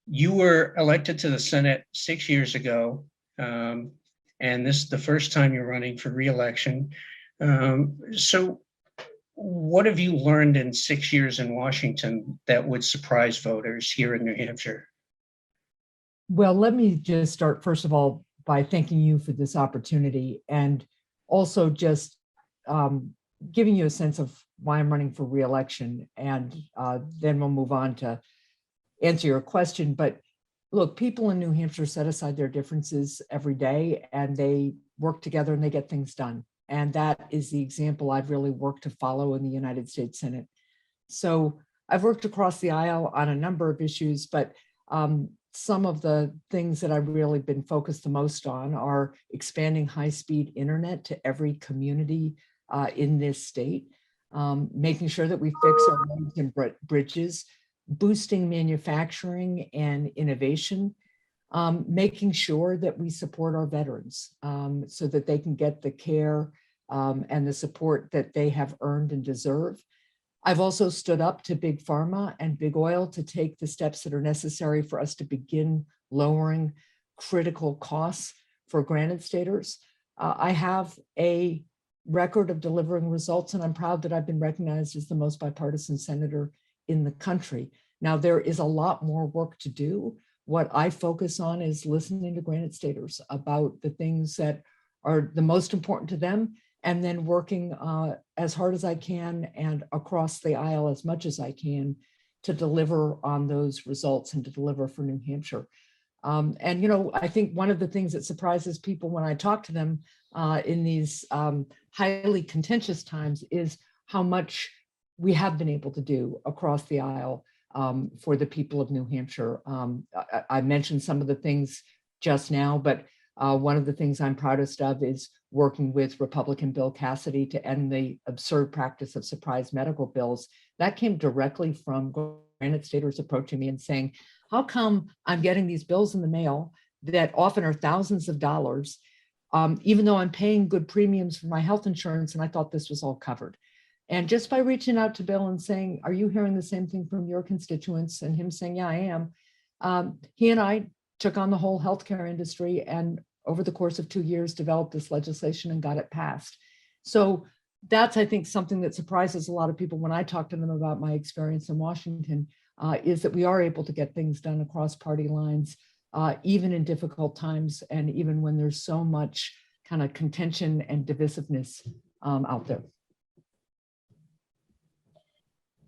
You were elected to the Senate 6 years ago, and this is the first time you're running for reelection. So what have you learned in 6 years in Washington that would surprise voters here in New Hampshire? Well, let me just start, first of all, by thanking you for this opportunity, and also just giving you a sense of why I'm running for reelection. And then we'll move on to answer your question. But look, people in New Hampshire set aside their differences every day, and they work together and they get things done. And that is the example I've really worked to follow in the United States Senate. So I've worked across the aisle on a number of issues, but some of the things that I've really been focused the most on are expanding high-speed internet to every community in this state, making sure that we fix our roads and bridges, boosting manufacturing and innovation, making sure that we support our veterans so that they can get the care and the support that they have earned and deserve. I've also stood up to big pharma and big oil to take the steps that are necessary for us to begin lowering critical costs for granted staters. I have a record of delivering results, and I'm proud that I've been recognized as the most bipartisan senator in the country. Now, there is a lot more work to do. What I focus on is listening to granted staters about the things that are the most important to them, and then working as hard as I can and across the aisle as much as I can to deliver on those results and to deliver for New Hampshire. And, you know, I think one of the things that surprises people when I talk to them in these highly contentious times is how much we have been able to do across the aisle for the people of New Hampshire. I mentioned some of the things just now, but one of the things I'm proudest of is working with Republican Bill Cassidy to end the absurd practice of surprise medical bills. That came directly from granted staters approaching me and saying, how come I'm getting these bills in the mail that often are thousands of dollars, even though I'm paying good premiums for my health insurance, and I thought this was all covered. And just by reaching out to Bill and saying, are you hearing the same thing from your constituents? And him saying, yeah, I am. He and I took on the whole healthcare industry, and over the course of 2 years, developed this legislation and got it passed. So that's, I think, something that surprises a lot of people when I talk to them about my experience in Washington, is that we are able to get things done across party lines, even in difficult times, and even when there's so much kind of contention and divisiveness out there.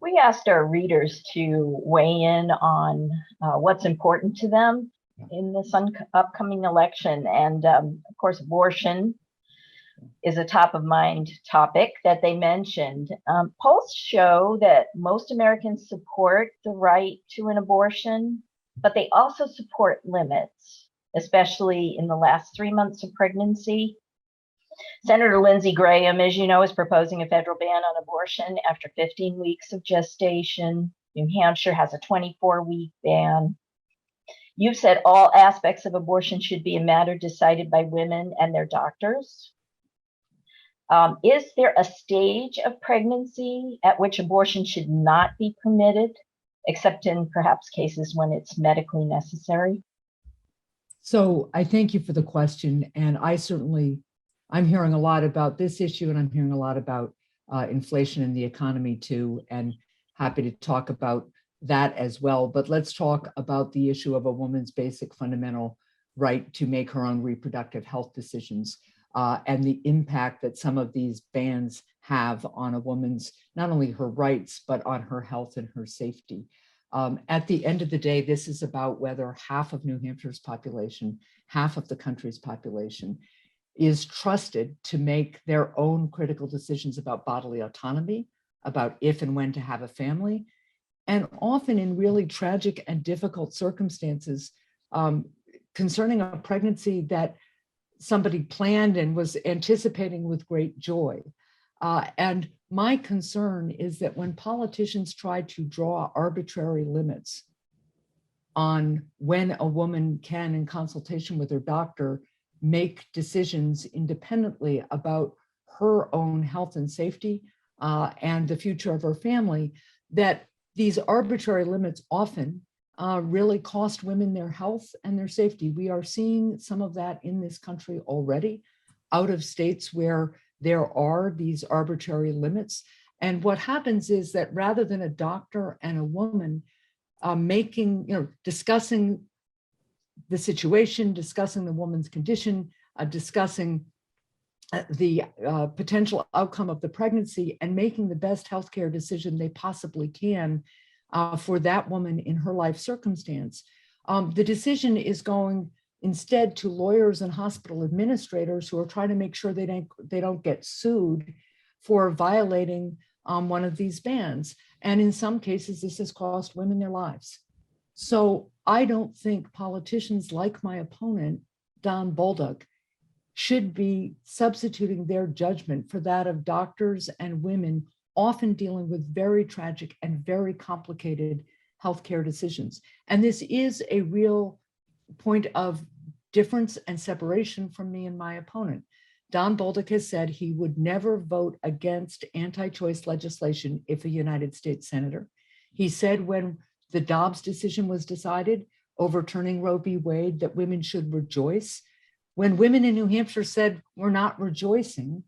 We asked our readers to weigh in on what's important to them in this upcoming election. And of course, abortion is a top of mind topic that they mentioned. Polls show that most Americans support the right to an abortion, but they also support limits, especially in the last 3 months of pregnancy. Senator Lindsey Graham, as you know, is proposing a federal ban on abortion after 15 weeks of gestation. New Hampshire has a 24-week ban. You've said all aspects of abortion should be a matter decided by women and their doctors. Is there a stage of pregnancy at which abortion should not be permitted, except in perhaps cases when it's medically necessary? So I thank you for the question. And I'm hearing a lot about this issue, and I'm hearing a lot about inflation in the economy too, and happy to talk about that as well. But let's talk about the issue of a woman's basic fundamental right to make her own reproductive health decisions, and the impact that some of these bans have on a woman's, not only her rights, but on her health and her safety. At the end of the day, this is about whether half of New Hampshire's population, half of the country's population, is trusted to make their own critical decisions about bodily autonomy, about if and when to have a family, and often in really tragic and difficult circumstances concerning a pregnancy that somebody planned and was anticipating with great joy. And my concern is that when politicians try to draw arbitrary limits on when a woman can, in consultation with her doctor, make decisions independently about her own health and safety and the future of her family, that these arbitrary limits often really cost women their health and their safety. We are seeing some of that in this country already, out of states where there are these arbitrary limits. And what happens is that rather than a doctor and a woman discussing the situation, discussing the woman's condition, discussing the potential outcome of the pregnancy, and making the best healthcare decision they possibly can for that woman in her life circumstance, the decision is going instead to lawyers and hospital administrators who are trying to make sure they don't get sued for violating one of these bans. And in some cases, this has cost women their lives. So I don't think politicians like my opponent, Don Bolduc, should be substituting their judgment for that of doctors and women often dealing with very tragic and very complicated healthcare decisions. And this is a real point of difference and separation from me and my opponent. Don Bolduc has said he would never vote against anti-choice legislation if a United States senator. He said when the Dobbs decision was decided, overturning Roe v. Wade, that women should rejoice. When women in New Hampshire said, we're not rejoicing,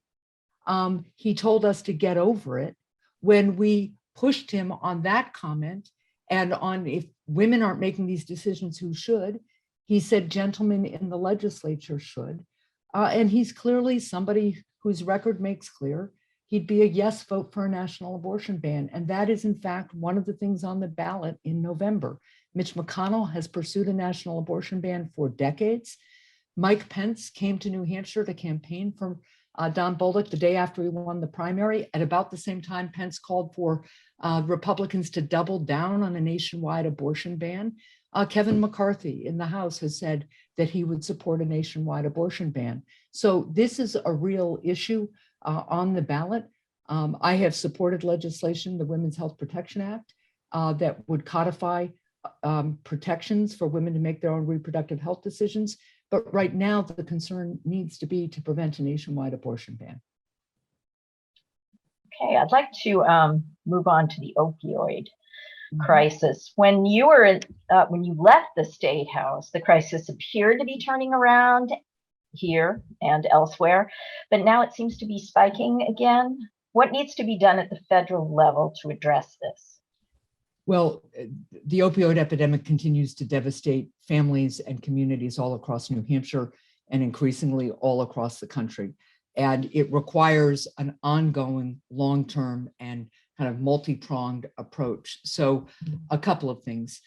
he told us to get over it. When we pushed him on that comment and on if women aren't making these decisions, who should, he said gentlemen in the legislature should. And he's clearly somebody whose record makes clear he'd be a yes vote for a national abortion ban. And that is in fact one of the things on the ballot in November. Mitch McConnell has pursued a national abortion ban for decades. Mike Pence came to New Hampshire to campaign for Don Bolduc the day after he won the primary. At about the same time, Pence called for Republicans to double down on a nationwide abortion ban. Kevin McCarthy in the House has said that he would support a nationwide abortion ban. So this is a real issue on the ballot. I have supported legislation, the Women's Health Protection Act, that would codify protections for women to make their own reproductive health decisions. But right now, the concern needs to be to prevent a nationwide abortion ban. Okay, I'd like to move on to the opioid crisis. When you were when you left the State House, the crisis appeared to be turning around here and elsewhere, but now it seems to be spiking again. What needs to be done at the federal level to address this? Well, the opioid epidemic continues to devastate families and communities all across New Hampshire and increasingly all across the country. And it requires an ongoing, long-term and kind of multi-pronged approach. So a couple of things.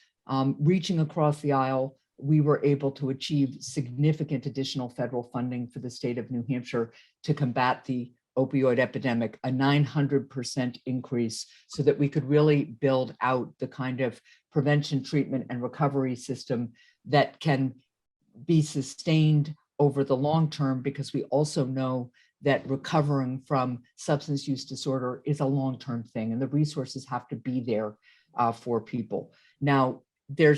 Reaching across the aisle, we were able to achieve significant additional federal funding for the state of New Hampshire to combat the opioid epidemic, a 900% increase, so that we could really build out the kind of prevention, treatment, and recovery system that can be sustained over the long term, because we also know that recovering from substance use disorder is a long-term thing, and the resources have to be there for people. Now, there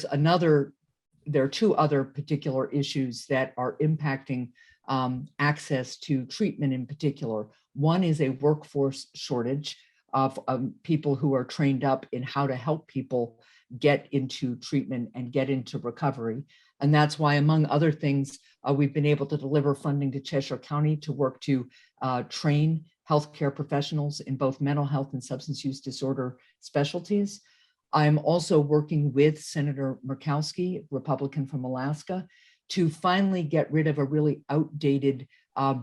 are two other particular issues that are impacting access to treatment in particular. One is a workforce shortage of people who are trained up in how to help people get into treatment and get into recovery. And that's why, among other things, we've been able to deliver funding to Cheshire County to work to train healthcare professionals in both mental health and substance use disorder specialties. I'm also working with Senator Murkowski, Republican from Alaska, to finally get rid of a really outdated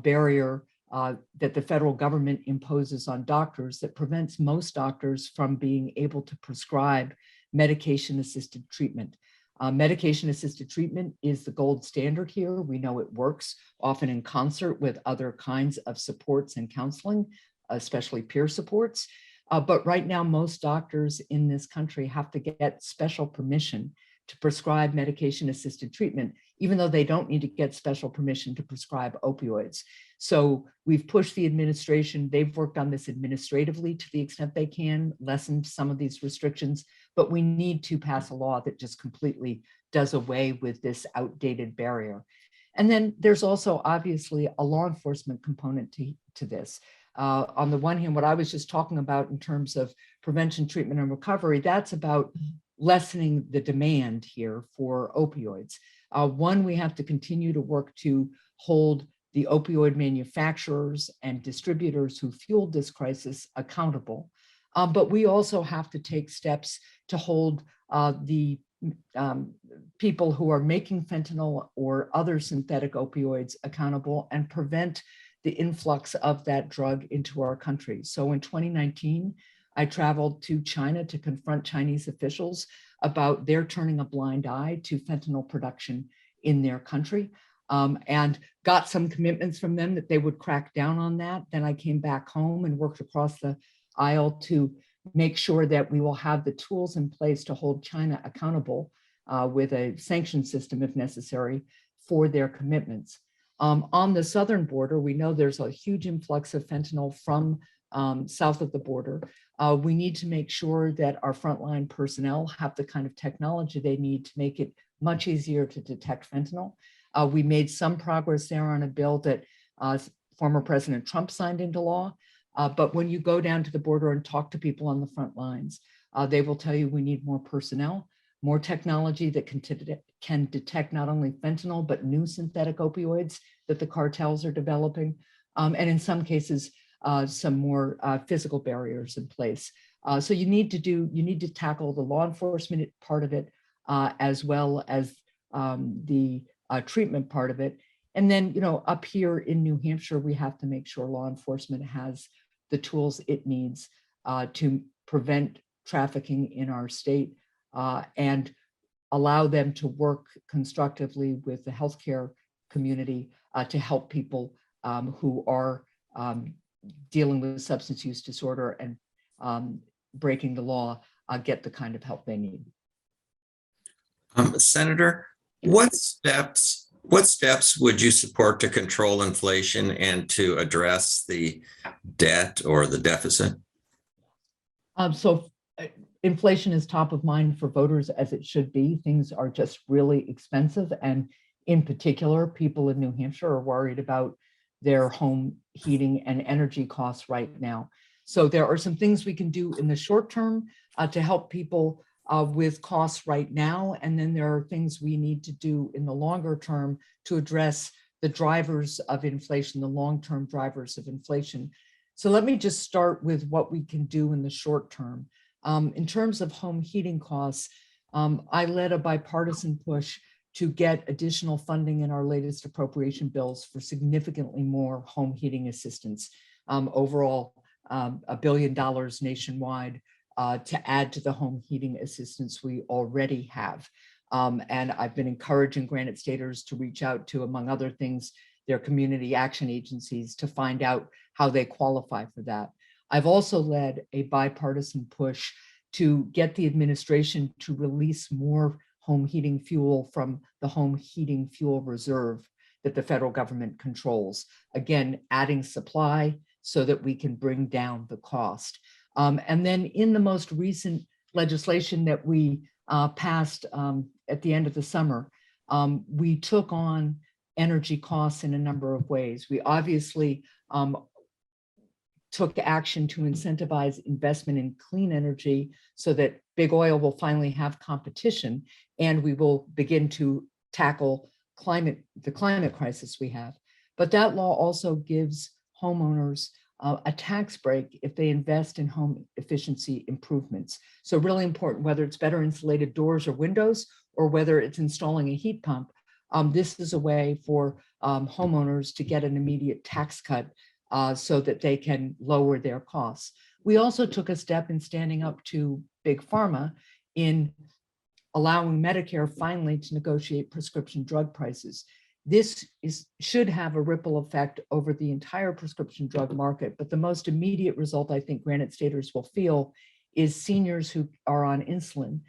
barrier that the federal government imposes on doctors that prevents most doctors from being able to prescribe medication-assisted treatment. Medication-assisted treatment is the gold standard here. We know it works, often in concert with other kinds of supports and counseling, especially peer supports. But right now, most doctors in this country have to get special permission to prescribe medication-assisted treatment, even though they don't need to get special permission to prescribe opioids. So we've pushed the administration. They've worked on this administratively to the extent they can, lessened some of these restrictions, but we need to pass a law that just completely does away with this outdated barrier. And then there's also obviously a law enforcement component to this. On the one hand, what I was just talking about in terms of prevention, treatment, and recovery, that's about lessening the demand here for opioids. One, we have to continue to work to hold the opioid manufacturers and distributors who fueled this crisis accountable. But we also have to take steps to hold the people who are making fentanyl or other synthetic opioids accountable and prevent the influx of that drug into our country. So in 2019, I traveled to China to confront Chinese officials about their turning a blind eye to fentanyl production in their country, and got some commitments from them that they would crack down on that. Then I came back home and worked across the aisle to make sure that we will have the tools in place to hold China accountable with a sanction system if necessary for their commitments. On the southern border, we know there's a huge influx of fentanyl from south of the border. We need to make sure that our frontline personnel have the kind of technology they need to make it much easier to detect fentanyl. We made some progress there on a bill that former President Trump signed into law. But when you go down to the border and talk to people on the front lines, they will tell you we need more personnel, more technology that can detect not only fentanyl, but new synthetic opioids that the cartels are developing. And in some cases, some more physical barriers in place. So you need to tackle the law enforcement part of it, as well as the treatment part of it. And then, up here in New Hampshire, we have to make sure law enforcement has the tools it needs to prevent trafficking in our state and allow them to work constructively with the healthcare community to help people who are dealing with substance use disorder and breaking the law get the kind of help they need. Senator, what steps would you support to control inflation and to address the debt or the deficit? Inflation is top of mind for voters, as it should be. Things are just really expensive. And in particular, people in New Hampshire are worried about their home heating and energy costs right now. So there are some things we can do in the short term to help people with costs right now. And then there are things we need to do in the longer term to address the drivers of inflation, the long-term drivers of inflation. So let me just start with what we can do in the short term. In terms of home heating costs, I led a bipartisan push to get additional funding in our latest appropriation bills for significantly more home heating assistance. Overall, $1 billion nationwide to add to the home heating assistance we already have. And I've been encouraging Granite Staters to reach out to, among other things, their community action agencies to find out how they qualify for that. I've also led a bipartisan push to get the administration to release more home heating fuel from the home heating fuel reserve that the federal government controls. Again, adding supply so that we can bring down the cost. And then in the most recent legislation that we passed at the end of the summer, we took on energy costs in a number of ways. We obviously took action to incentivize investment in clean energy so that big oil will finally have competition and we will begin to tackle the climate crisis we have. But that law also gives homeowners a tax break if they invest in home efficiency improvements. So really important, whether it's better insulated doors or windows, or whether it's installing a heat pump, this is a way for homeowners to get an immediate tax cut so that they can lower their costs. We also took a step in standing up to Big Pharma in allowing Medicare finally to negotiate prescription drug prices. This should have a ripple effect over the entire prescription drug market, but the most immediate result I think Granite Staters will feel is seniors who are on insulin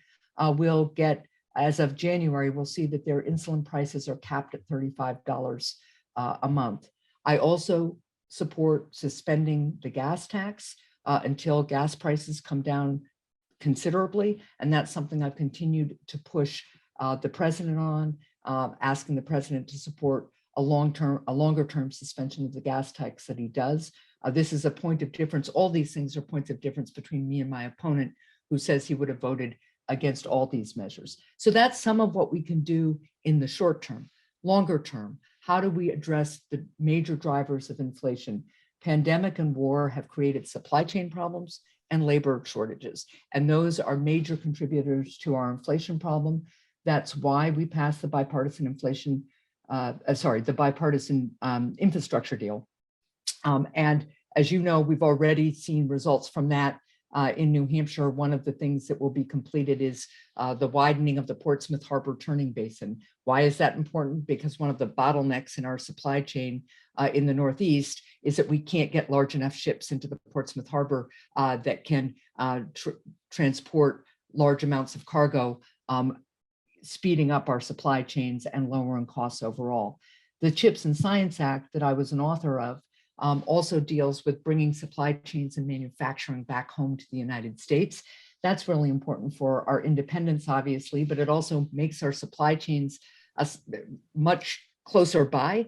will get, as of January, we'll see that their insulin prices are capped at $35 a month. I also support suspending the gas tax until gas prices come down considerably, and that's something I've continued to push the president on, asking the president to support a longer term suspension of the gas tax that he does. This is a point of difference. All these things are points of difference between me and my opponent, who says he would have voted against all these measures. So that's some of what we can do in the short term. Longer term, how do we address the major drivers of inflation? Pandemic and war have created supply chain problems and labor shortages, and those are major contributors to our inflation problem. That's why we passed the bipartisan infrastructure deal. And as you know, we've already seen results from that. In New Hampshire, one of the things that will be completed is the widening of the Portsmouth Harbor turning basin. Why is that important? Because one of the bottlenecks in our supply chain in the Northeast is that we can't get large enough ships into the Portsmouth Harbor that can transport large amounts of cargo, speeding up our supply chains and lowering costs overall. The CHIPS and Science Act that I was an author of also deals with bringing supply chains and manufacturing back home to the United States. That's really important for our independence, obviously, but it also makes our supply chains much closer by,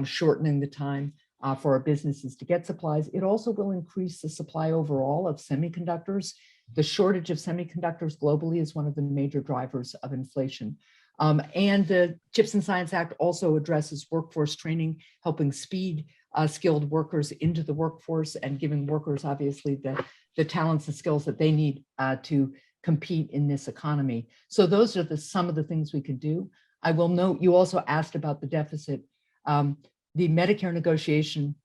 shortening the time for our businesses to get supplies. It also will increase the supply overall of semiconductors. The shortage of semiconductors globally is one of the major drivers of inflation. And the CHIPS and Science Act also addresses workforce training, helping speed skilled workers into the workforce and giving workers, obviously, the talents and skills that they need to compete in this economy. So those are some of the things we can do. I will note, you also asked about the deficit. The Medicare negotiation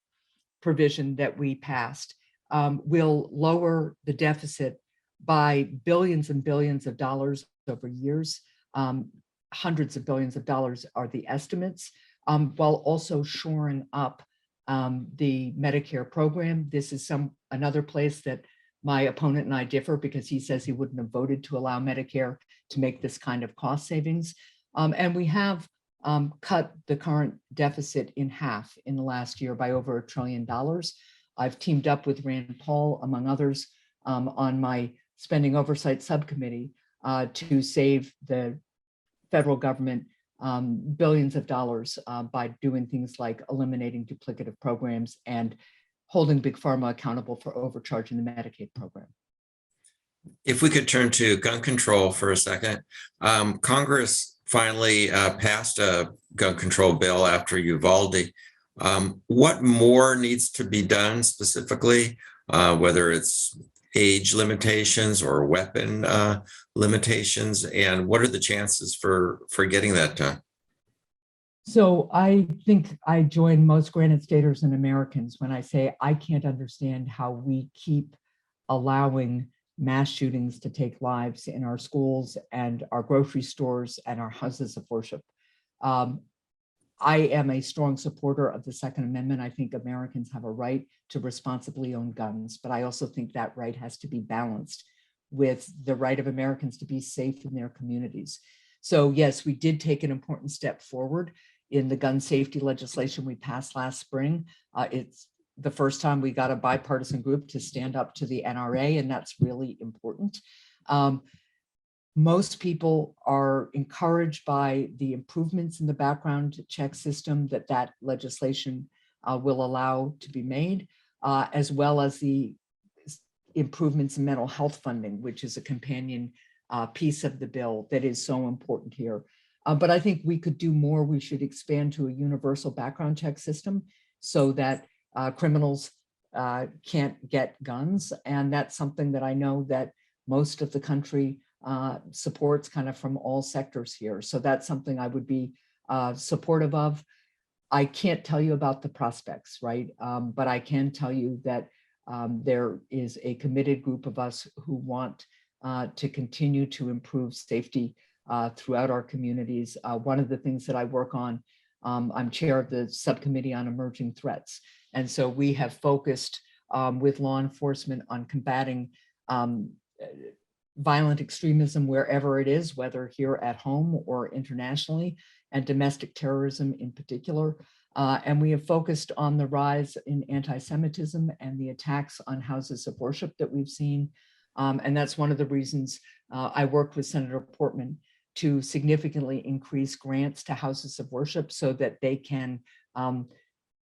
provision that we passed will lower the deficit by billions and billions of dollars over years. Hundreds of billions of dollars are the estimates, while also shoring up the Medicare program. This is another place that my opponent and I differ, because he says he wouldn't have voted to allow Medicare to make this kind of cost savings. And we have cut the current deficit in half in the last year by over $1 trillion. I've teamed up with Rand Paul, among others, on my spending oversight subcommittee to save the federal government billions of dollars by doing things like eliminating duplicative programs and holding Big Pharma accountable for overcharging the Medicaid program. If we could turn to gun control for a second. Congress finally passed a gun control bill after Uvalde. What more needs to be done specifically, whether it's age limitations or weapon limitations, and what are the chances for getting that done? So I think I join most Granite Staters and Americans when I say I can't understand how we keep allowing mass shootings to take lives in our schools and our grocery stores and our houses of worship. I am a strong supporter of the Second Amendment. I think Americans have a right to responsibly own guns, but I also think that right has to be balanced with the right of Americans to be safe in their communities. So yes, we did take an important step forward in the gun safety legislation we passed last spring. It's the first time we got a bipartisan group to stand up to the NRA, and that's really important. Most people are encouraged by the improvements in the background check system that legislation will allow to be made, as well as the improvements in mental health funding, which is a companion piece of the bill that is so important here. But I think we could do more. We should expand to a universal background check system so that criminals can't get guns. And that's something that I know that most of the country supports, kind of from all sectors here. So that's something I would be supportive of. I can't tell you about the prospects, right? But I can tell you that there is a committed group of us who want to continue to improve safety throughout our communities. One of the things that I work on, I'm chair of the subcommittee on emerging threats. And so we have focused with law enforcement on combating violent extremism wherever it is, whether here at home or internationally, and domestic terrorism in particular. And we have focused on the rise in anti-Semitism and the attacks on houses of worship that we've seen. And that's one of the reasons I worked with Senator Portman to significantly increase grants to houses of worship so that they can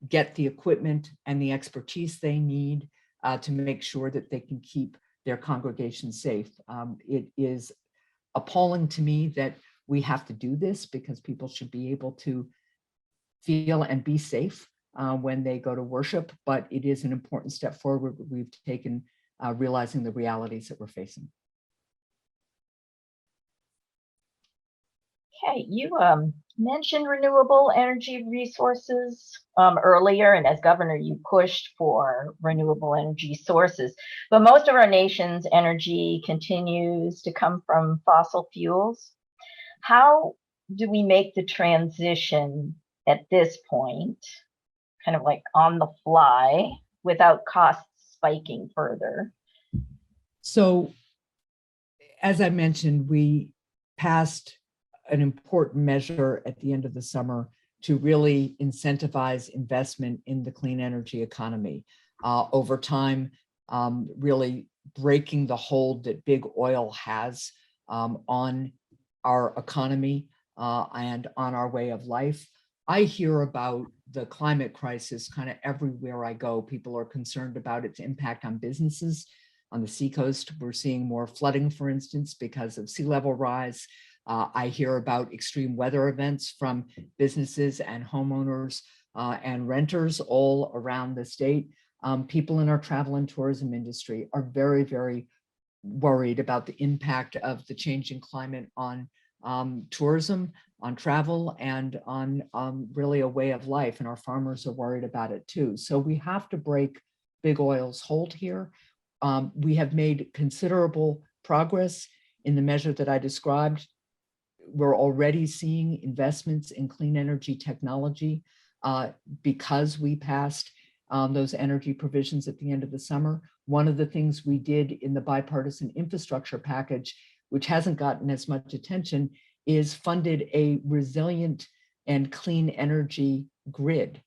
get the equipment and the expertise they need to make sure that they can keep their congregation safe. It is appalling to me that we have to do this, because people should be able to feel and be safe when they go to worship, but it is an important step forward we've taken, realizing the realities that we're facing. Okay, you mentioned renewable energy resources earlier, and as governor, you pushed for renewable energy sources. But most of our nation's energy continues to come from fossil fuels. How do we make the transition at this point, kind of like on the fly, without costs spiking further? So, as I mentioned, we passed an important measure at the end of the summer to really incentivize investment in the clean energy economy. Over time, really breaking the hold that big oil has on our economy and on our way of life. I hear about the climate crisis kind of everywhere I go. People are concerned about its impact on businesses. On the seacoast, we're seeing more flooding, for instance, because of sea level rise. I hear about extreme weather events from businesses and homeowners and renters all around the state. People in our travel and tourism industry are very, very worried about the impact of the changing climate on tourism, on travel, and on really a way of life. And our farmers are worried about it too. So we have to break big oil's hold here. We have made considerable progress in the measure that I described. We're already seeing investments in clean energy technology because we passed those energy provisions at the end of the summer. One of the things we did in the bipartisan infrastructure package, which hasn't gotten as much attention, is funded a resilient and clean energy grid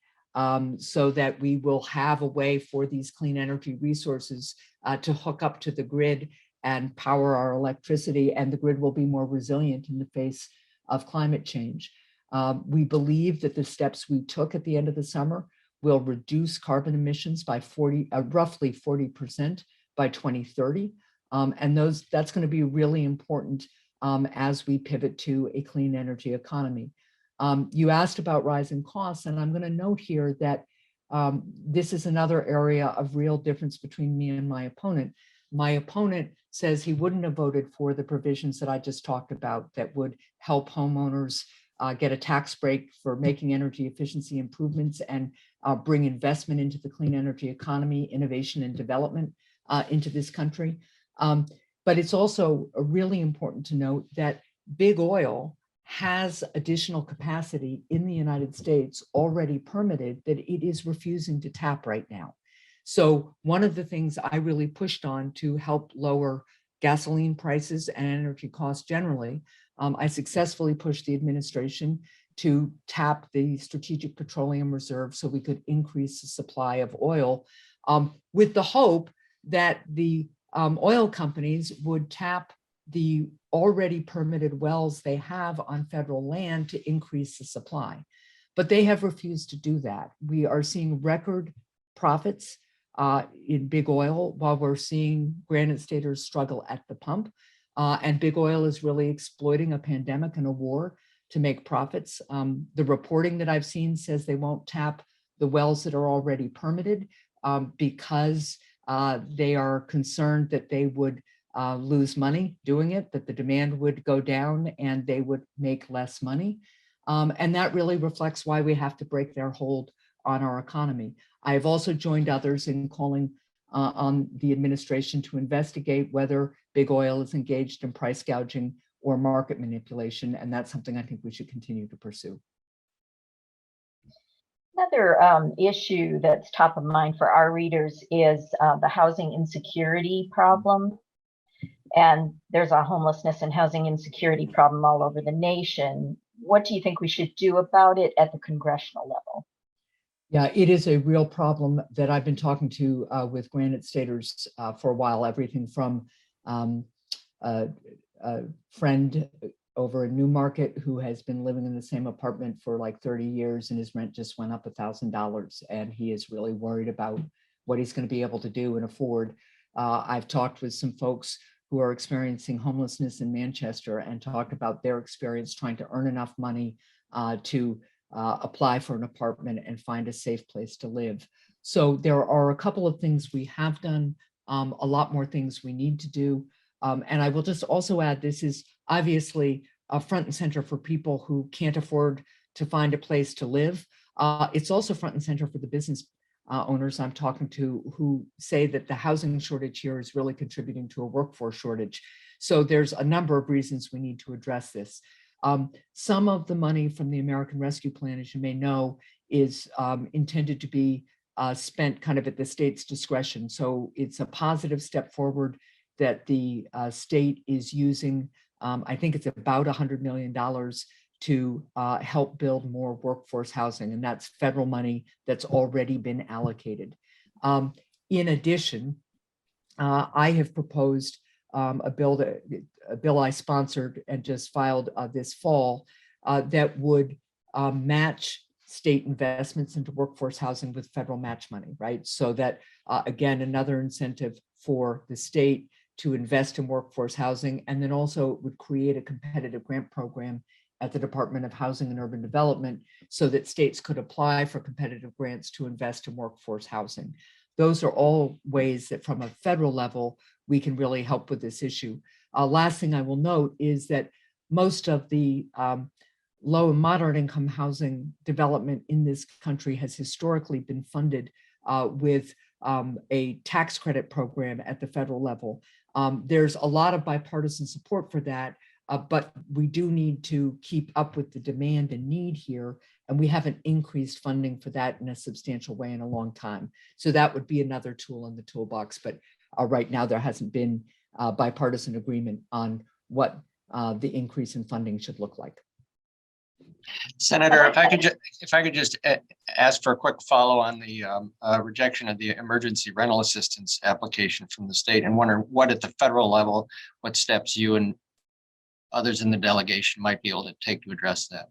so that we will have a way for these clean energy resources to hook up to the grid and power our electricity, and the grid will be more resilient in the face of climate change. We believe that the steps we took at the end of the summer will reduce carbon emissions by roughly 40% by 2030. And that's going to be really important as we pivot to a clean energy economy. You asked about rising costs, and I'm going to note here that this is another area of real difference between me and my opponent. My opponent says he wouldn't have voted for the provisions that I just talked about that would help homeowners get a tax break for making energy efficiency improvements and bring investment into the clean energy economy, innovation and development into this country. But it's also really important to note that big oil has additional capacity in the United States already permitted that it is refusing to tap right now. So one of the things I really pushed on to help lower gasoline prices and energy costs generally, I successfully pushed the administration to tap the Strategic Petroleum Reserve so we could increase the supply of oil with the hope that the oil companies would tap the already permitted wells they have on federal land to increase the supply. But they have refused to do that. We are seeing record profits in big oil while we're seeing Granite Staters struggle at the pump. And big oil is really exploiting a pandemic and a war to make profits. The reporting that I've seen says they won't tap the wells that are already permitted because they are concerned that they would lose money doing it, that the demand would go down and they would make less money. And that really reflects why we have to break their hold on our economy. I have also joined others in calling on the administration to investigate whether big oil is engaged in price gouging or market manipulation, and that's something I think we should continue to pursue. Another issue that's top of mind for our readers is the housing insecurity problem. And there's a homelessness and housing insecurity problem all over the nation. What do you think we should do about it at the congressional level? Yeah, it is a real problem that I've been talking to with Granite Staters for a while, everything from a friend over in Newmarket who has been living in the same apartment for like 30 years and his rent just went up $1,000 and he is really worried about what he's going to be able to do and afford. I've talked with some folks who are experiencing homelessness in Manchester and talked about their experience trying to earn enough money to apply for an apartment and find a safe place to live. So there are a couple of things we have done, a lot more things we need to do. And I will just also add, this is obviously front and center for people who can't afford to find a place to live. It's also front and center for the business owners I'm talking to who say that the housing shortage here is really contributing to a workforce shortage. So there's a number of reasons we need to address this. Some of the money from the American Rescue Plan, as you may know, is intended to be spent kind of at the state's discretion. So it's a positive step forward that the state is using. I think it's about $100 million to help build more workforce housing, and that's federal money that's already been allocated. In addition, I have proposed a bill I sponsored and just filed this fall that would match state investments into workforce housing with federal match money, right? So that, again, another incentive for the state to invest in workforce housing, and then also would create a competitive grant program at the Department of Housing and Urban Development so that states could apply for competitive grants to invest in workforce housing. Those are all ways that from a federal level, we can really help with this issue. Last thing I will note is that most of the low and moderate income housing development in this country has historically been funded with a tax credit program at the federal level. There's a lot of bipartisan support for that, but we do need to keep up with the demand and need here, and we haven't increased funding for that in a substantial way in a long time. So that would be another tool in the toolbox, but right now there hasn't been bipartisan agreement on what the increase in funding should look like. Senator, if I could just ask for a quick follow on the rejection of the emergency rental assistance application from the state, and wonder what at the federal level, what steps you and others in the delegation might be able to take to address that.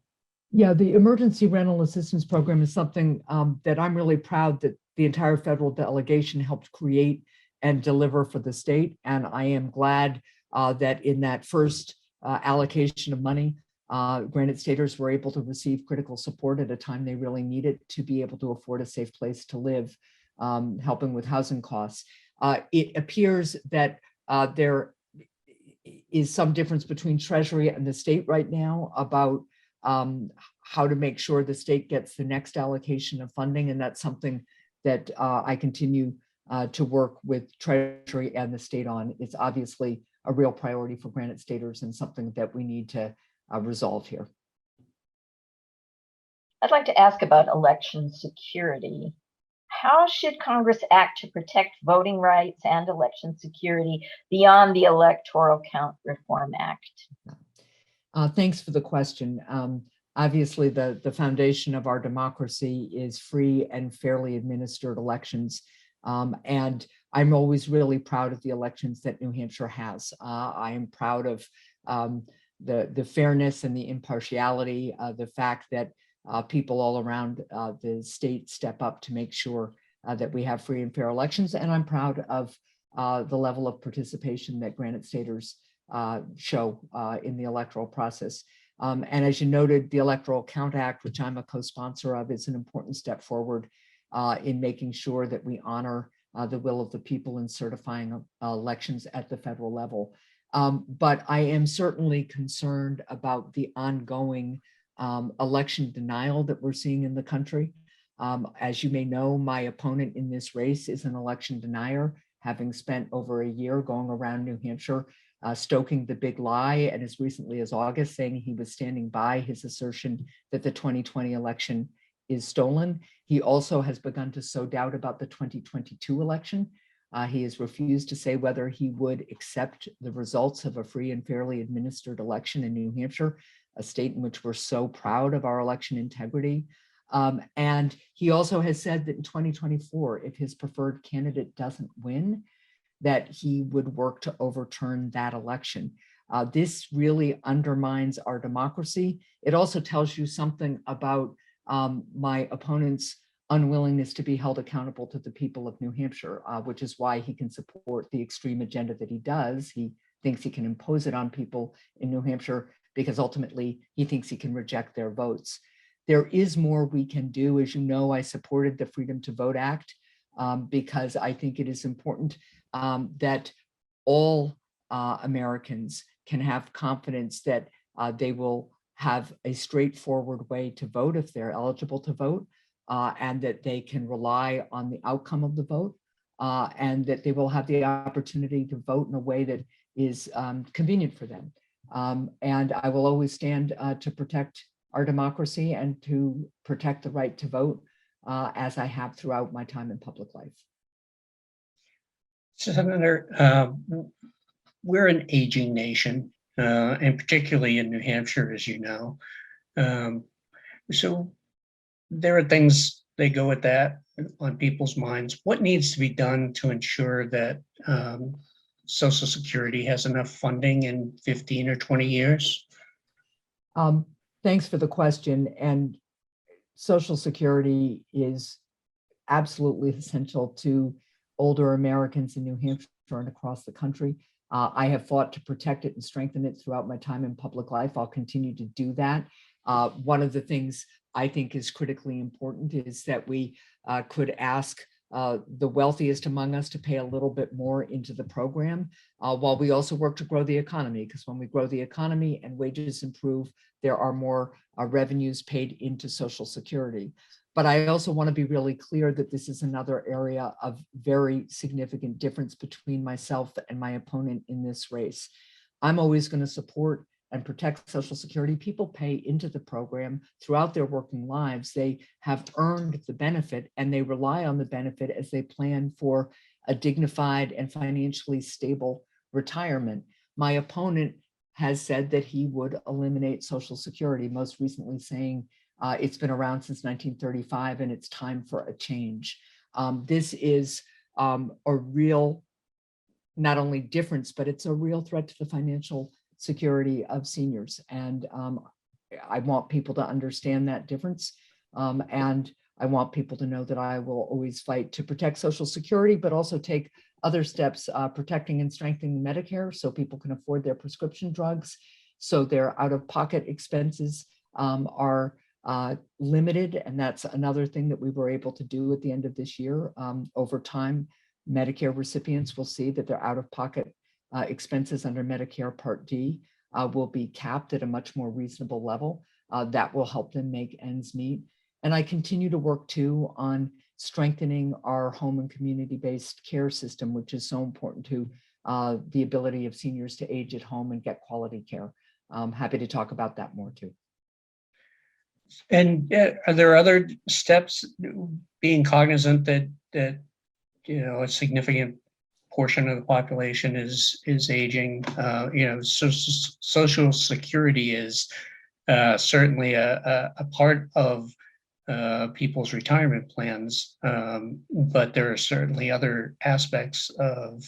Yeah, the emergency rental assistance program is something that I'm really proud that the entire federal delegation helped create and deliver for the state. And I am glad that in that first allocation of money, granted staters were able to receive critical support at a time they really needed to be able to afford a safe place to live, helping with housing costs. It appears that there is some difference between Treasury and the state right now about how to make sure the state gets the next allocation of funding. And that's something that I continue to work with Treasury and the state on. It's obviously a real priority for granted staters and something that we need to resolve here. I'd like to ask about election security. How should Congress act to protect voting rights and election security beyond the Electoral Count Reform Act? Thanks for the question. Obviously, the foundation of our democracy is free and fairly administered elections. And I'm always really proud of the elections that New Hampshire has. I am proud of the fairness and the impartiality, the fact that people all around the state step up to make sure that we have free and fair elections. And I'm proud of the level of participation that granted staters show in the electoral process. And as you noted, the Electoral Count Act, which I'm a co-sponsor of, is an important step forward in making sure that we honor the will of the people in certifying elections at the federal level. But I am certainly concerned about the ongoing election denial that we're seeing in the country. As you may know, my opponent in this race is an election denier, having spent over a year going around New Hampshire stoking the big lie, and as recently as August saying he was standing by his assertion that the 2020 election is stolen. He also has begun to sow doubt about the 2022 election. He has refused to say whether he would accept the results of a free and fairly administered election in New Hampshire, a state in which we're so proud of our election integrity. And he also has said that in 2024, if his preferred candidate doesn't win, that he would work to overturn that election. This really undermines our democracy. It also tells you something about my opponent's unwillingness to be held accountable to the people of New Hampshire, which is why he can support the extreme agenda that he does. He thinks he can impose it on people in New Hampshire because ultimately he thinks he can reject their votes. There is more we can do. As you know, I supported the Freedom to Vote Act because I think it is important that all Americans can have confidence that they will have a straightforward way to vote if they're eligible to vote, and that they can rely on the outcome of the vote, and that they will have the opportunity to vote in a way that is convenient for them. And I will always stand to protect our democracy and to protect the right to vote, as I have throughout my time in public life. Senator, we're an aging nation, and particularly in New Hampshire, as you know. So there are things that go with that on people's minds. What needs to be done to ensure that Social Security has enough funding in 15 or 20 years? Thanks for the question. And Social Security is absolutely essential to older Americans in New Hampshire and across the country. I have fought to protect it and strengthen it throughout my time in public life. I'll continue to do that. One of the things I think is critically important is that we could ask the wealthiest among us to pay a little bit more into the program, while we also work to grow the economy, because when we grow the economy and wages improve, there are more revenues paid into Social Security. But I also want to be really clear that this is another area of very significant difference between myself and my opponent in this race. I'm always going to support and protect Social Security. People pay into the program throughout their working lives. They have earned the benefit and they rely on the benefit as they plan for a dignified and financially stable retirement. My opponent has said that he would eliminate Social Security, most recently saying it's been around since 1935 and it's time for a change. This is a real, not only difference, but it's a real threat to the financial security of seniors. And I want people to understand that difference. And I want people to know that I will always fight to protect Social Security, but also take other steps, protecting and strengthening Medicare so people can afford their prescription drugs, so their out-of-pocket expenses are limited. And that's another thing that we were able to do at the end of this year. Over time, Medicare recipients will see that their out-of-pocket expenses under Medicare Part D will be capped at a much more reasonable level. That will help them make ends meet. And I continue to work too on strengthening our home and community-based care system, which is so important to the ability of seniors to age at home and get quality care. I'm happy to talk about that more too. And are there other steps, being cognizant that a significant portion of the population is aging? Social Security is certainly a part of people's retirement plans, but there are certainly other aspects of,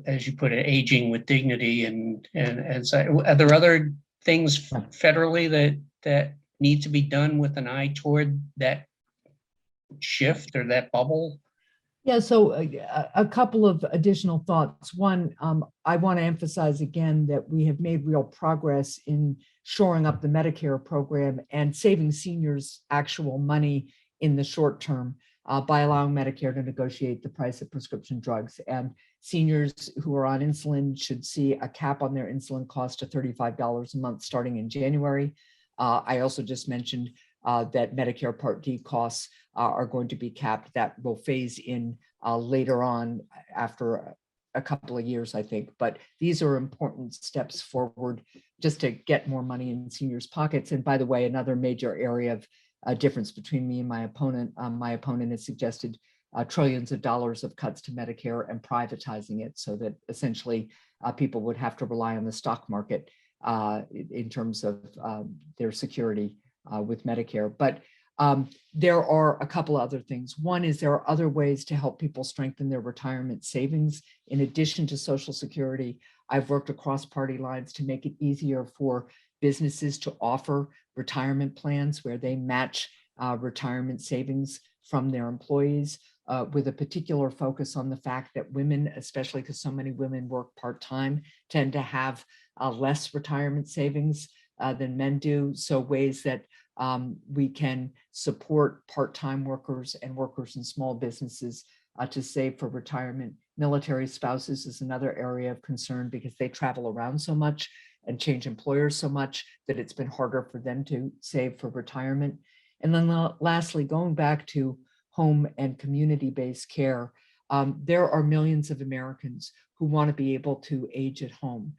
as you put it, aging with dignity, and so, are there other things federally that need to be done with an eye toward that shift or that bubble? Yeah, so a couple of additional thoughts. One, I want to emphasize again that we have made real progress in shoring up the Medicare program and saving seniors actual money in the short term by allowing Medicare to negotiate the price of prescription drugs. And seniors who are on insulin should see a cap on their insulin cost to $35 a month starting in January. I also just mentioned that Medicare Part D costs are going to be capped. That will phase in later on after a couple of years, I think. But these are important steps forward just to get more money in seniors' pockets. And by the way, another major area of difference between me and my opponent has suggested trillions of dollars of cuts to Medicare and privatizing it so that essentially people would have to rely on the stock market in terms of their security with Medicare. But there are a couple other things. One is there are other ways to help people strengthen their retirement savings. In addition to Social Security, I've worked across party lines to make it easier for businesses to offer retirement plans where they match retirement savings from their employees. with a particular focus on the fact that women, especially because so many women work part-time, tend to have less retirement savings than men do. So ways that we can support part-time workers and workers in small businesses to save for retirement. Military spouses is another area of concern because they travel around so much and change employers so much that it's been harder for them to save for retirement. And then lastly, going back to home and community-based care, there are millions of Americans who want to be able to age at home.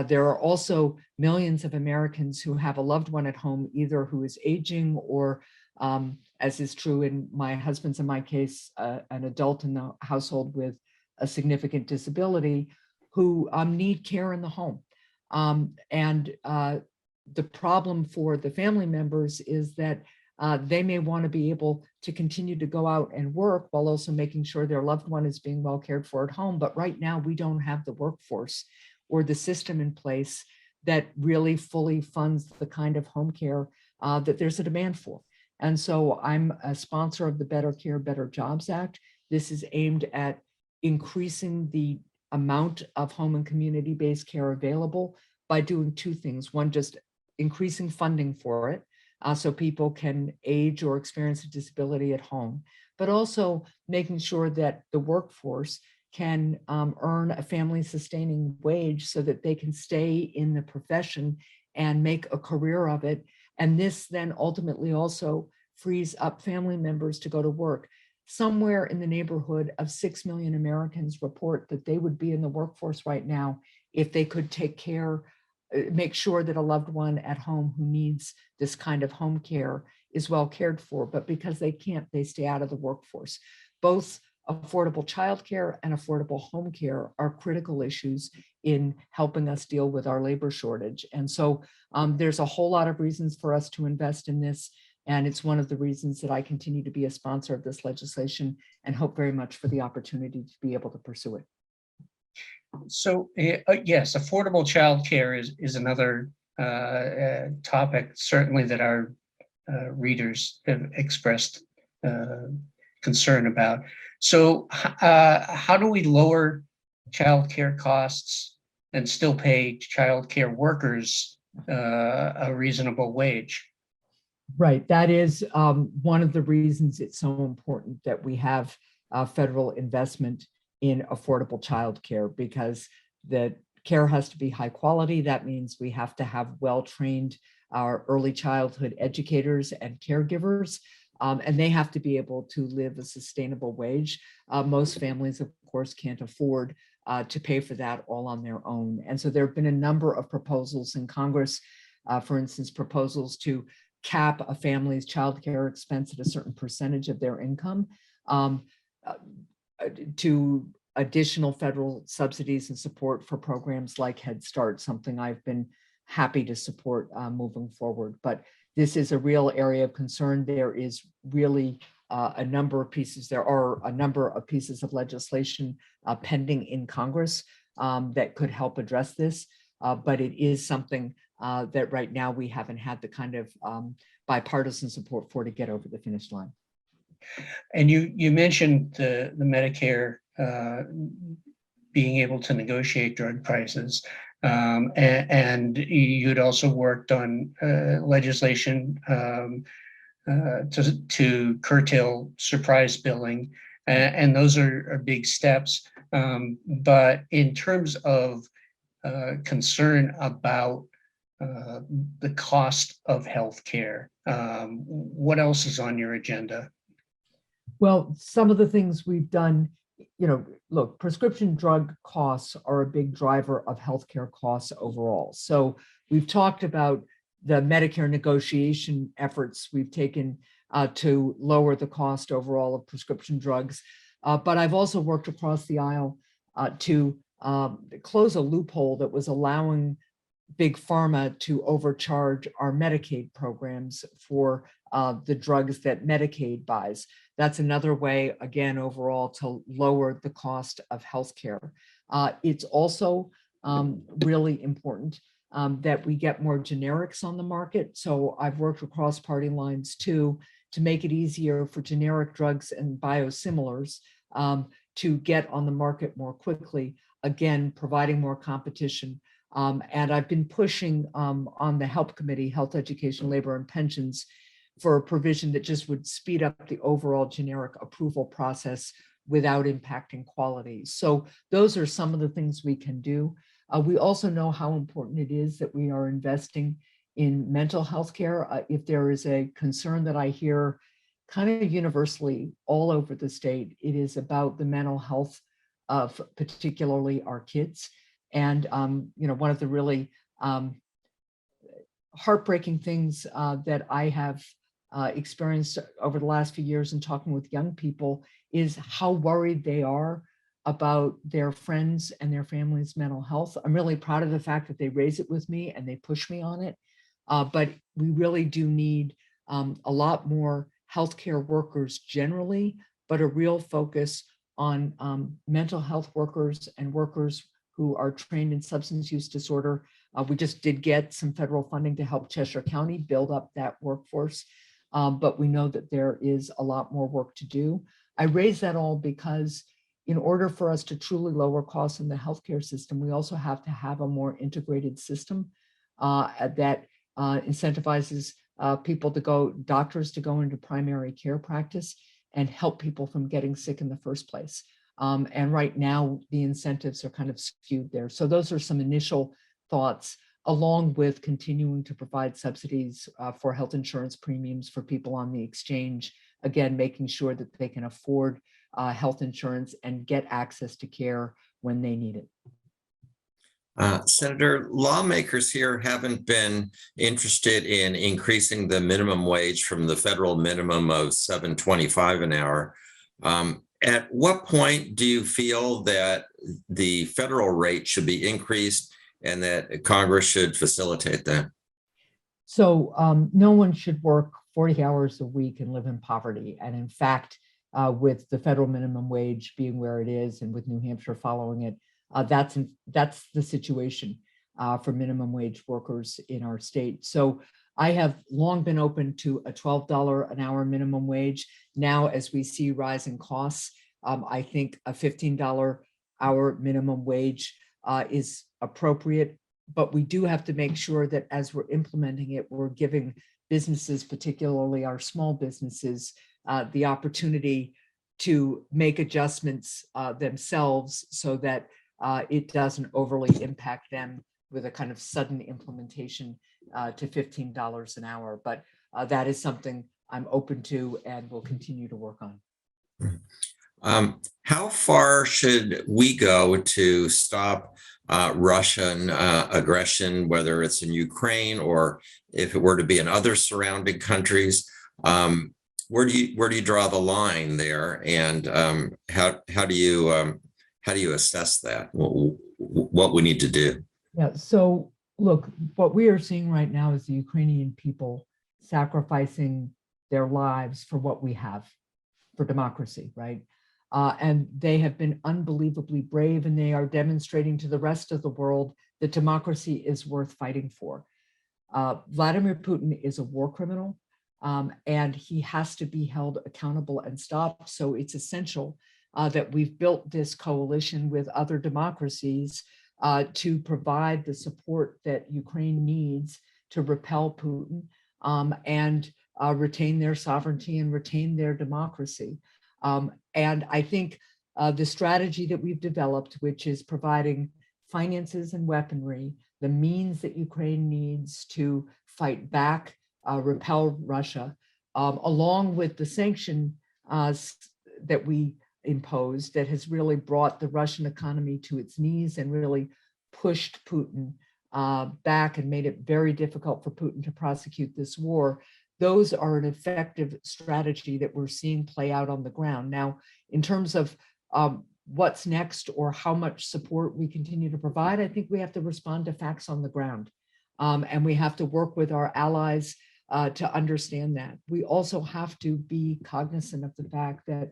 There are also millions of Americans who have a loved one at home, either who is aging or, as is true in my husband's and my case, an adult in the household with a significant disability who need care in the home. The problem for the family members is that they may want to be able to continue to go out and work while also making sure their loved one is being well cared for at home. But right now, we don't have the workforce or the system in place that really fully funds the kind of home care that there's a demand for. And so I'm a sponsor of the Better Care, Better Jobs Act. This is aimed at increasing the amount of home and community-based care available by doing two things. One, just increasing funding for it, so people can age or experience a disability at home, but also making sure that the workforce can earn a family-sustaining wage so that they can stay in the profession and make a career of it. And this then ultimately also frees up family members to go to work. Somewhere in the neighborhood of 6 million Americans report that they would be in the workforce right now if they could take care, make sure that a loved one at home who needs this kind of home care is well cared for. But because they can't, they stay out of the workforce. Both affordable childcare and affordable home care are critical issues in helping us deal with our labor shortage. And so there's a whole lot of reasons for us to invest in this. And it's one of the reasons that I continue to be a sponsor of this legislation and hope very much for the opportunity to be able to pursue it. So yes, affordable childcare is another topic certainly that our readers have expressed concern about. So how do we lower childcare costs and still pay childcare workers a reasonable wage? Right. That is one of the reasons it's so important that we have federal investment in affordable childcare, because the care has to be high quality. That means we have to have well-trained early childhood educators and caregivers, and they have to be able to live a sustainable wage. Most families, of course, can't afford to pay for that all on their own. And so there have been a number of proposals in Congress, for instance, proposals to cap a family's childcare expense at a certain percentage of their income, to additional federal subsidies and support for programs like Head Start, something I've been happy to support moving forward. But this is a real area of concern. There is really a number of pieces. There are a number of pieces of legislation pending in Congress that could help address this. But it is something that right now we haven't had the kind of bipartisan support for to get over the finish line. And you mentioned the Medicare being able to negotiate drug prices, and you'd also worked on legislation to curtail surprise billing, and those are big steps. But in terms of concern about the cost of healthcare, what else is on your agenda? Well, some of the things we've done, look, prescription drug costs are a big driver of healthcare costs overall. So we've talked about the Medicare negotiation efforts we've taken to lower the cost overall of prescription drugs. But I've also worked across the aisle to close a loophole that was allowing big pharma to overcharge our Medicaid programs for the drugs that Medicaid buys. That's another way, again, overall to lower the cost of healthcare. It's also really important that we get more generics on the market. So I've worked across party lines too to make it easier for generic drugs and biosimilars to get on the market more quickly, again, providing more competition. And I've been pushing on the HELP committee, Health, Education, Labor, and Pensions, for a provision that just would speed up the overall generic approval process without impacting quality. So those are some of the things we can do. We also know how important it is that we are investing in mental health care. If there is a concern that I hear kind of universally all over the state, it is about the mental health of particularly our kids. And one of the really heartbreaking things that I have experienced over the last few years in talking with young people is how worried they are about their friends and their family's mental health. I'm really proud of the fact that they raise it with me and they push me on it. But we really do need a lot more healthcare workers generally, but a real focus on mental health workers and workers who are trained in substance use disorder. We just did get some federal funding to help Cheshire County build up that workforce, but we know that there is a lot more work to do. I raise that all because in order for us to truly lower costs in the healthcare system, we also have to have a more integrated system that incentivizes doctors to go into primary care practice and help people from getting sick in the first place. And right now, the incentives are kind of skewed there. So those are some initial thoughts, along with continuing to provide subsidies for health insurance premiums for people on the exchange. Again, making sure that they can afford health insurance and get access to care when they need it. Senator, lawmakers here haven't been interested in increasing the minimum wage from the federal minimum of $7.25 an hour. At what point do you feel that the federal rate should be increased and that Congress should facilitate that? So no one should work 40 hours a week and live in poverty. And in fact, with the federal minimum wage being where it is and with New Hampshire following it, that's the situation for minimum wage workers in our state. So I have long been open to a $12 an hour minimum wage. Now, as we see rising costs, I think a $15 hour minimum wage is appropriate, but we do have to make sure that as we're implementing it, we're giving businesses, particularly our small businesses, the opportunity to make adjustments themselves so that it doesn't overly impact them with a kind of sudden implementation to $15 an hour. But that is something I'm open to and will continue to work on. How far should we go to stop Russian aggression, whether it's in Ukraine or if it were to be in other surrounding countries? Where do you draw the line there, and how do you assess that? What we need to do? Yeah. So look, what we are seeing right now is the Ukrainian people sacrificing their lives for what we have, for democracy, right? And they have been unbelievably brave, and they are demonstrating to the rest of the world that democracy is worth fighting for. Vladimir Putin is a war criminal, and he has to be held accountable and stopped. So it's essential that we've built this coalition with other democracies to provide the support that Ukraine needs to repel Putin and retain their sovereignty and retain their democracy. And I think the strategy that we've developed, which is providing finances and weaponry, the means that Ukraine needs to fight back, repel Russia, along with the sanction that we imposed that has really brought the Russian economy to its knees and really pushed Putin back and made it very difficult for Putin to prosecute this war. Those are an effective strategy that we're seeing play out on the ground. Now, in terms of what's next or how much support we continue to provide, I think we have to respond to facts on the ground. And we have to work with our allies to understand that. We also have to be cognizant of the fact that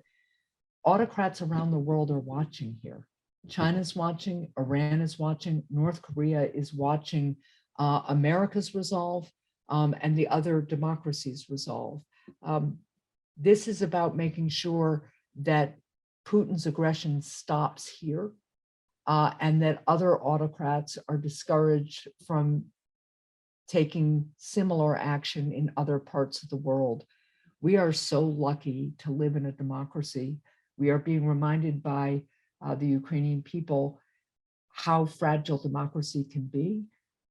autocrats around the world are watching here. China's watching, Iran is watching, North Korea is watching America's resolve and the other democracies' resolve. this is about making sure that Putin's aggression stops here, and that other autocrats are discouraged from taking similar action in other parts of the world. We are so lucky to live in a democracy. We are being reminded by the Ukrainian people how fragile democracy can be,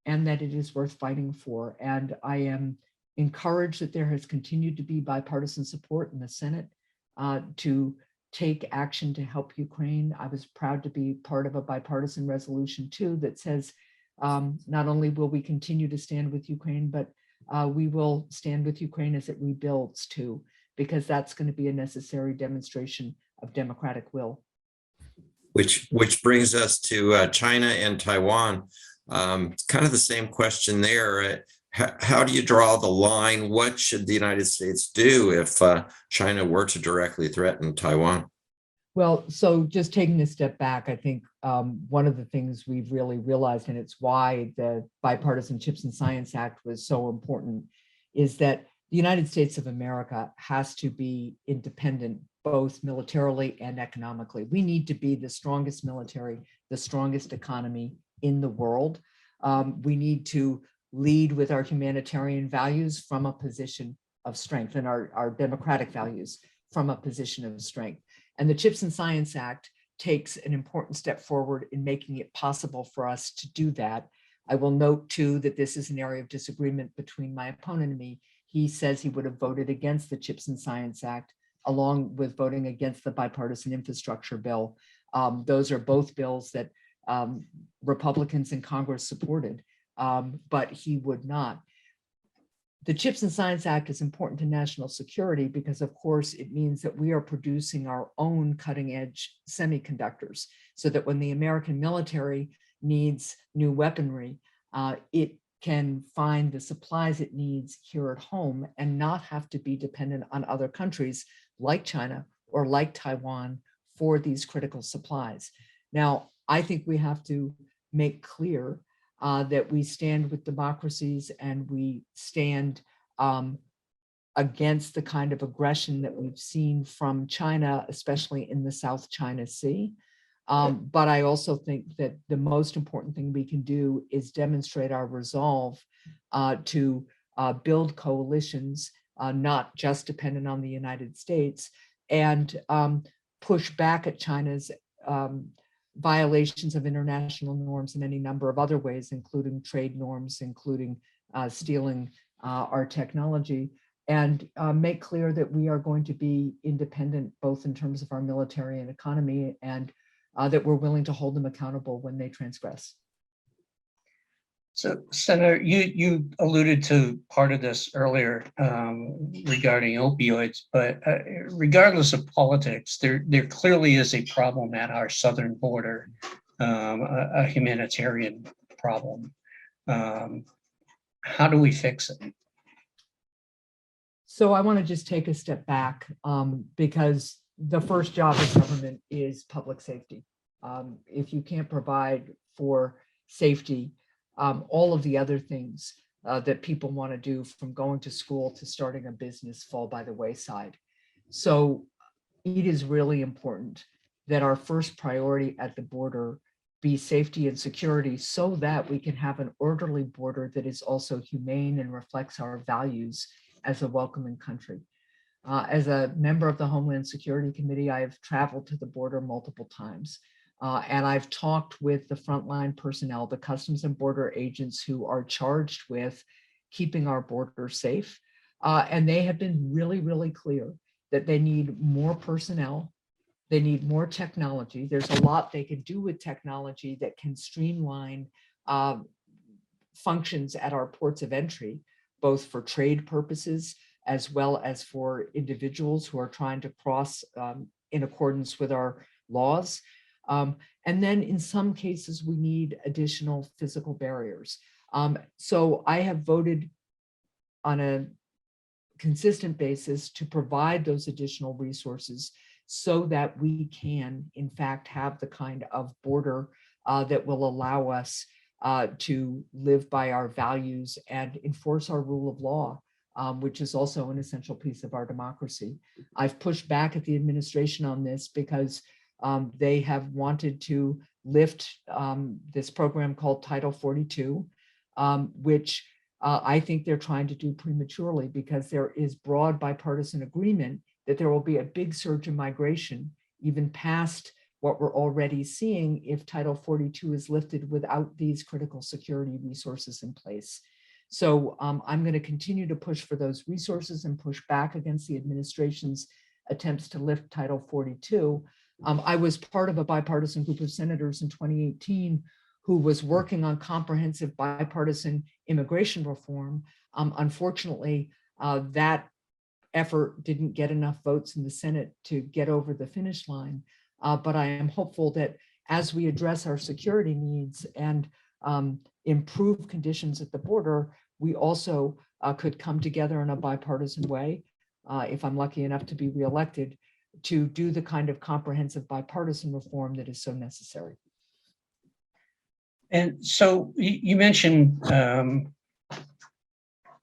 and that it is worth fighting for. And I am encouraged that there has continued to be bipartisan support in the Senate to take action to help Ukraine. I was proud to be part of a bipartisan resolution too that says not only will we continue to stand with Ukraine, but we will stand with Ukraine as it rebuilds too, because that's going to be a necessary demonstration of democratic will. Which brings us to China and Taiwan. Kind of the same question there. How do you draw the line? What should the United States do if China were to directly threaten Taiwan? Well, so just taking a step back, I think one of the things we've really realized, and it's why the Bipartisan Chips and Science Act was so important, is that the United States of America has to be independent, both militarily and economically. We need to be the strongest military, the strongest economy in the world. We need to lead with our humanitarian values from a position of strength, and our democratic values from a position of strength. And the Chips and Science Act takes an important step forward in making it possible for us to do that. I will note too that this is an area of disagreement between my opponent and me. He says he would have voted against the Chips and Science Act, along with voting against the bipartisan infrastructure bill. Those are both bills that Republicans in Congress supported, but he would not. The Chips and Science Act is important to national security because, of course, it means that we are producing our own cutting edge semiconductors so that when the American military needs new weaponry, it can find the supplies it needs here at home and not have to be dependent on other countries like China or like Taiwan for these critical supplies. Now, I think we have to make clear that we stand with democracies and we stand against the kind of aggression that we've seen from China, especially in the South China Sea. But I also think that the most important thing we can do is demonstrate our resolve to build coalitions, not just dependent on the United States, and push back at China's violations of international norms in any number of other ways, including trade norms, including stealing our technology, and make clear that we are going to be independent, both in terms of our military and economy, and that we're willing to hold them accountable when they transgress. So, Senator, you alluded to part of this earlier regarding opioids, but regardless of politics, there clearly is a problem at our southern border, a humanitarian problem. How do we fix it? So I want to just take a step back because the first job of government is public safety. If you can't provide for safety, all of the other things that people want to do, from going to school to starting a business, fall by the wayside. So it is really important that our first priority at the border be safety and security, so that we can have an orderly border that is also humane and reflects our values as a welcoming country. As a member of the Homeland Security Committee, I have traveled to the border multiple times. And I've talked with the frontline personnel, the Customs and Border agents who are charged with keeping our border safe. And they have been really, really clear that they need more personnel. They need more technology. There's a lot they can do with technology that can streamline functions at our ports of entry, both for trade purposes, as well as for individuals who are trying to cross in accordance with our laws. And then in some cases, we need additional physical barriers. So I have voted on a consistent basis to provide those additional resources so that we can, in fact, have the kind of border that will allow us to live by our values and enforce our rule of law which is also an essential piece of our democracy. I've pushed back at the administration on this because they have wanted to lift this program called Title 42, which I think they're trying to do prematurely, because there is broad bipartisan agreement that there will be a big surge in migration, even past what we're already seeing if Title 42 is lifted without these critical security resources in place. So I'm going to continue to push for those resources and push back against the administration's attempts to lift Title 42. I was part of a bipartisan group of senators in 2018 who was working on comprehensive bipartisan immigration reform. Unfortunately, that effort didn't get enough votes in the Senate to get over the finish line. But I am hopeful that as we address our security needs and improve conditions at the border, we also could come together in a bipartisan way, if I'm lucky enough to be reelected, to do the kind of comprehensive bipartisan reform that is so necessary. And so you mentioned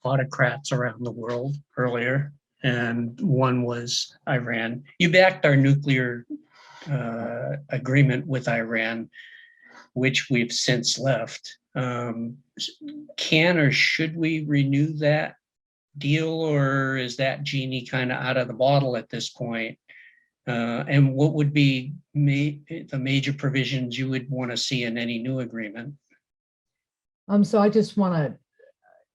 autocrats around the world earlier, and one was Iran. You backed our nuclear agreement with Iran, which we've since left. Can or should we renew that deal, or is that genie kind of out of the bottle at this point? And what would be the major provisions you would want to see in any new agreement? So I just want to,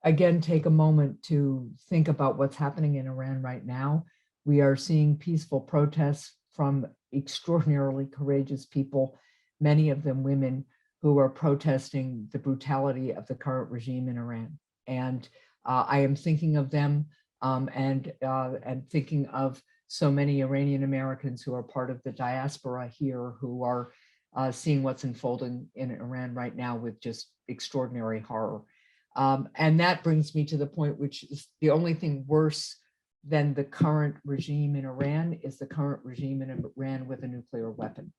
again, take a moment to think about what's happening in Iran right now. We are seeing peaceful protests from extraordinarily courageous people, many of them women, who are protesting the brutality of the current regime in Iran. And I am thinking of them and thinking of so many Iranian Americans who are part of the diaspora here, who are seeing what's unfolding in Iran right now with just extraordinary horror. And that brings me to the point, which is the only thing worse than the current regime in Iran is the current regime in Iran with a nuclear weapon.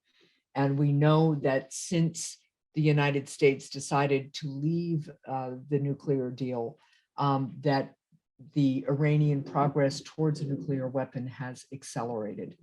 And we know that since the United States decided to leave the nuclear deal, that the Iranian progress towards a nuclear weapon has accelerated.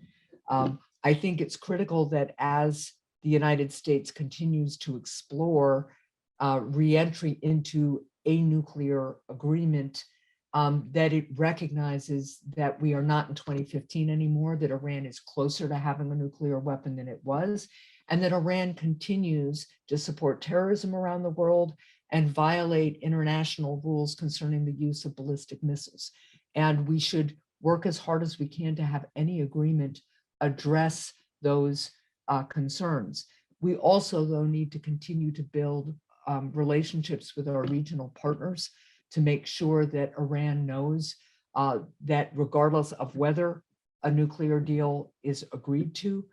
I think it's critical that as the United States continues to explore re-entry into a nuclear agreement, that it recognizes that we are not in 2015 anymore, that Iran is closer to having a nuclear weapon than it was, and that Iran continues to support terrorism around the world and violate international rules concerning the use of ballistic missiles. And we should work as hard as we can to have any agreement address those concerns. We also, though, need to continue to build relationships with our regional partners to make sure that Iran knows that regardless of whether a nuclear deal is agreed to,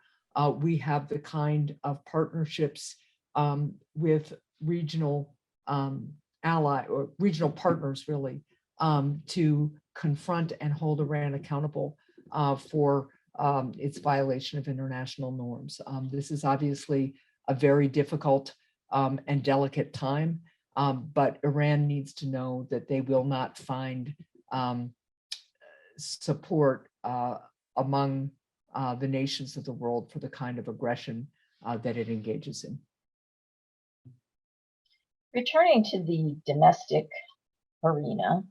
we have the kind of partnerships with regional ally or regional partners, really, to confront and hold Iran accountable for its violation of international norms. This is obviously a very difficult and delicate time, but Iran needs to know that they will not find support among the nations of the world for the kind of aggression that it engages in. Returning to the domestic arena,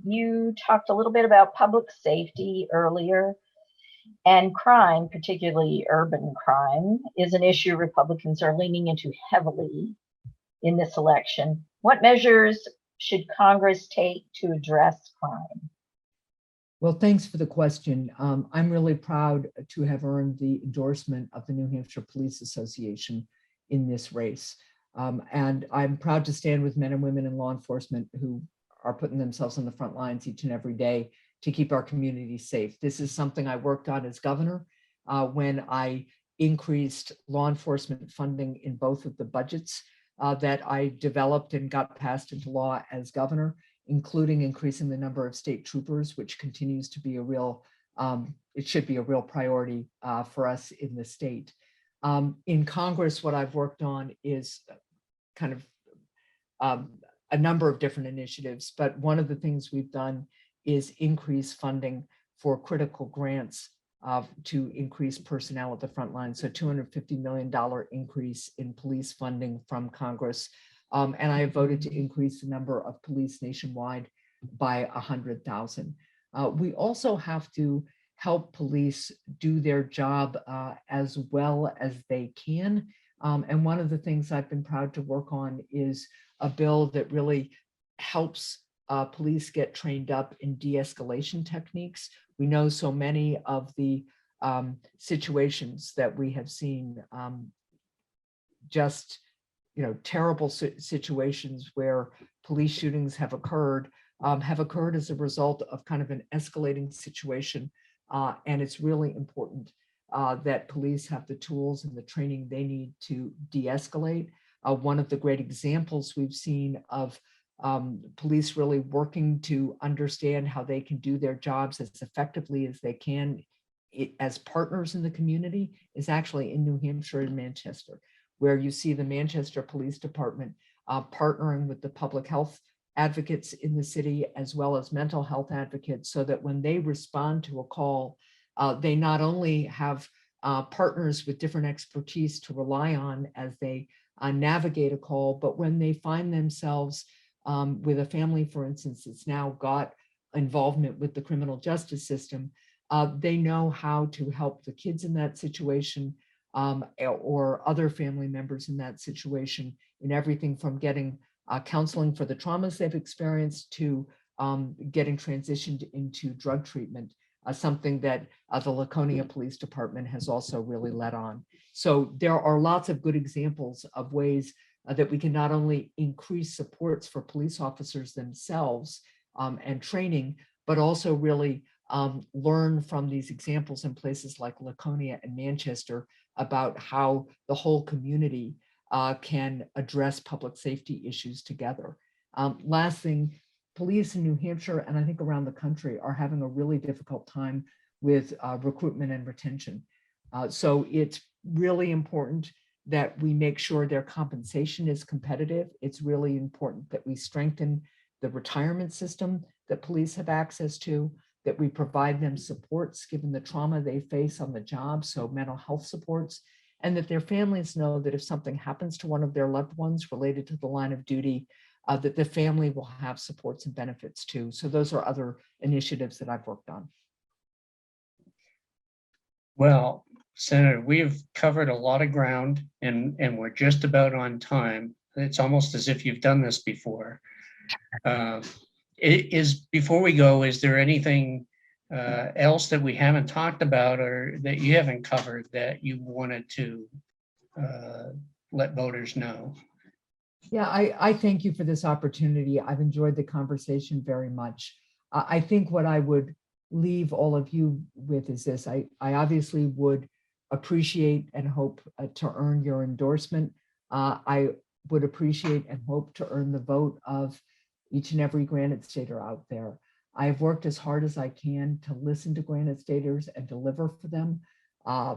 you talked a little bit about public safety earlier, and crime, particularly urban crime, is an issue Republicans are leaning into heavily in this election. What measures should Congress take to address crime? Well, thanks for the question. I'm really proud to have earned the endorsement of the New Hampshire Police Association in this race. And I'm proud to stand with men and women in law enforcement who are putting themselves on the front lines each and every day to keep our communities safe. This is something I worked on as governor when I increased law enforcement funding in both of the budgets that I developed and got passed into law as governor, including increasing the number of state troopers, which continues to be a real, it should be a real priority for us in the state. In Congress, what I've worked on is kind of a number of different initiatives, but one of the things we've done is increase funding for critical grants to increase personnel at the front line. So $250 million increase in police funding from Congress. And I have voted to increase the number of police nationwide by 100,000. We also have to help police do their job as well as they can. And one of the things I've been proud to work on is a bill that really helps police get trained up in de-escalation techniques. We know so many of the situations that we have seen, just terrible situations where police shootings have occurred as a result of kind of an escalating situation. And it's really important that police have the tools and the training they need to de-escalate. One of the great examples we've seen of police really working to understand how they can do their jobs as effectively as they can as partners in the community is actually in New Hampshire and Manchester, where you see the Manchester Police Department partnering with the public health advocates in the city, as well as mental health advocates, so that when they respond to a call, they not only have partners with different expertise to rely on as they navigate a call, but when they find themselves with a family, for instance, that's now got involvement with the criminal justice system, they know how to help the kids in that situation or other family members in that situation, in everything from getting counseling for the traumas they've experienced to getting transitioned into drug treatment, something that the Laconia Police Department has also really led on. So there are lots of good examples of ways that we can not only increase supports for police officers themselves and training, but also really learn from these examples in places like Laconia and Manchester about how the whole community can address public safety issues together. Last thing, police in New Hampshire and I think around the country are having a really difficult time with recruitment and retention. So it's really important that we make sure their compensation is competitive. It's really important that we strengthen the retirement system that police have access to, that we provide them supports given the trauma they face on the job, so mental health supports, and that their families know that if something happens to one of their loved ones related to the line of duty, that the family will have supports and benefits too. So those are other initiatives that I've worked on. Well, Senator, we have covered a lot of ground and we're just about on time. It's almost as if you've done this before. Before we go, is there anything else that we haven't talked about or that you haven't covered that you wanted to let voters know? Yeah, I thank you for this opportunity. I've enjoyed the conversation very much. I think what I would leave all of you with is this. I obviously would appreciate and hope to earn your endorsement. I would appreciate and hope to earn the vote of each and every Granite Stater out there. I've worked as hard as I can to listen to Granite Staters and deliver for them.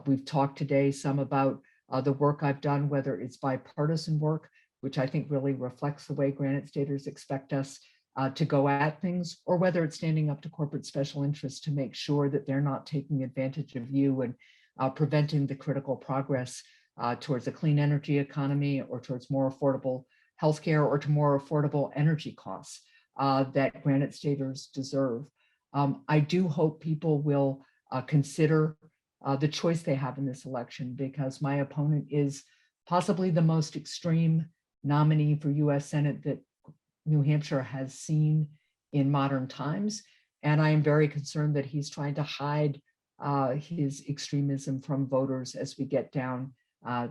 We've talked today some about the work I've done, whether it's bipartisan work, which I think really reflects the way Granite Staters expect us to go at things, or whether it's standing up to corporate special interests to make sure that they're not taking advantage of you and preventing the critical progress towards a clean energy economy or towards more affordable healthcare or to more affordable energy costs that Granite Staters deserve. I do hope people will consider the choice they have in this election, because my opponent is possibly the most extreme nominee for US Senate that New Hampshire has seen in modern times. And I am very concerned that he's trying to hide his extremism from voters as we get down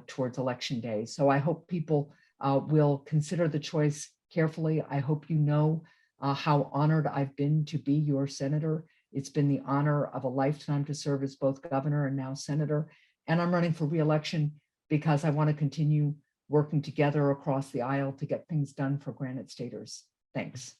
towards election day. So I hope people will consider the choice carefully. I hope you know how honored I've been to be your senator. It's been the honor of a lifetime to serve as both governor and now senator. And I'm running for re-election because I want to continue working together across the aisle to get things done for Granite Staters. Thanks.